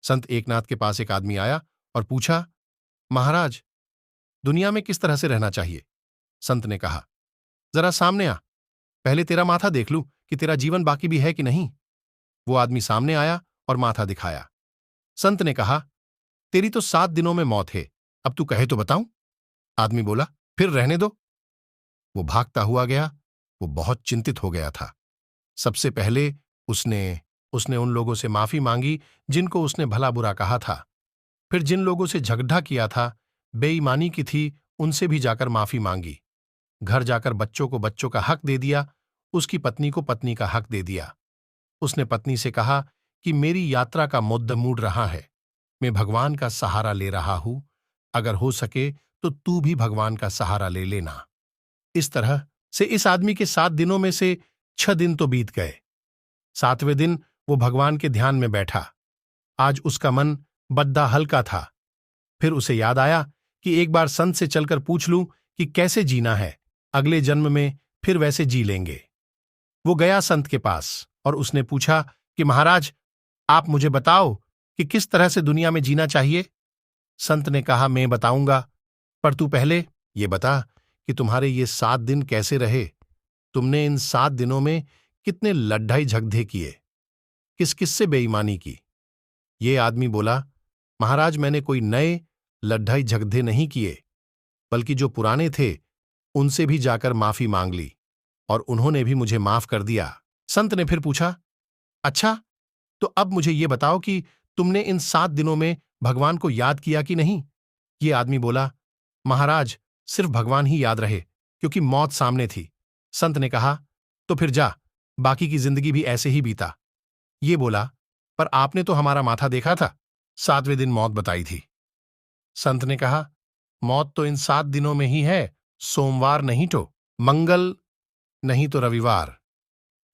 संत एकनाथ के पास एक आदमी आया और पूछा, महाराज, दुनिया में किस तरह से रहना चाहिए? संत ने कहा, जरा सामने आ, पहले तेरा माथा देख लूं कि तेरा जीवन बाकी भी है कि नहीं। वो आदमी सामने आया और माथा दिखाया। संत ने कहा, तेरी तो 7 दिनों में मौत है, अब तू कहे तो बताऊं। आदमी बोला, फिर रहने दो। वो भागता हुआ गया। वो बहुत चिंतित हो गया था। सबसे पहले उसने उसने उन लोगों से माफी मांगी जिनको उसने भला बुरा कहा था। फिर जिन लोगों से झगड़ा किया था, बेईमानी की थी, उनसे भी जाकर माफी मांगी। घर जाकर बच्चों को बच्चों का हक दे दिया, उसकी पत्नी को पत्नी का हक दे दिया। उसने पत्नी से कहा कि मेरी यात्रा का मुद्दा मूड रहा है, मैं भगवान का सहारा ले रहा हूं, अगर हो सके तो तू भी भगवान का सहारा ले लेना। इस तरह से इस आदमी के 7 दिनों में से 6 दिन तो बीत गए। 7वें दिन वो भगवान के ध्यान में बैठा। आज उसका मन बद्दा हल्का था। फिर उसे याद आया कि एक बार संत से चलकर पूछ लूं कि कैसे जीना है, अगले जन्म में फिर वैसे जी लेंगे। वो गया संत के पास और उसने पूछा कि महाराज, आप मुझे बताओ कि किस तरह से दुनिया में जीना चाहिए। संत ने कहा, मैं बताऊंगा, पर तू पहले ये बता कि तुम्हारे ये 7 दिन कैसे रहे। तुमने इन 7 दिनों में कितने लड्ढाई झगड़े किए, किस किस से बेईमानी की। ये आदमी बोला, महाराज, मैंने कोई नए लड्ढाई झगड़े नहीं किए, बल्कि जो पुराने थे उनसे भी जाकर माफी मांग ली और उन्होंने भी मुझे माफ कर दिया। संत ने फिर पूछा, अच्छा, तो अब मुझे ये बताओ कि तुमने इन 7 दिनों में भगवान को याद किया कि नहीं। ये आदमी बोला, महाराज, सिर्फ भगवान ही याद रहे, क्योंकि मौत सामने थी। संत ने कहा, तो फिर जा, बाकी की जिंदगी भी ऐसे ही बीता। ये बोला, पर आपने तो हमारा माथा देखा था, 7वें दिन मौत बताई थी। संत ने कहा, मौत तो इन 7 दिनों में ही है, सोमवार नहीं तो मंगल, नहीं तो रविवार।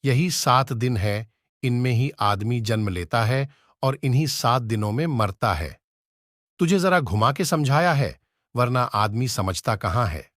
यही 7 दिन है, इनमें ही आदमी जन्म लेता है और इन्हीं 7 दिनों में मरता है। तुझे जरा घुमा के समझाया है, वरना आदमी समझता कहां है।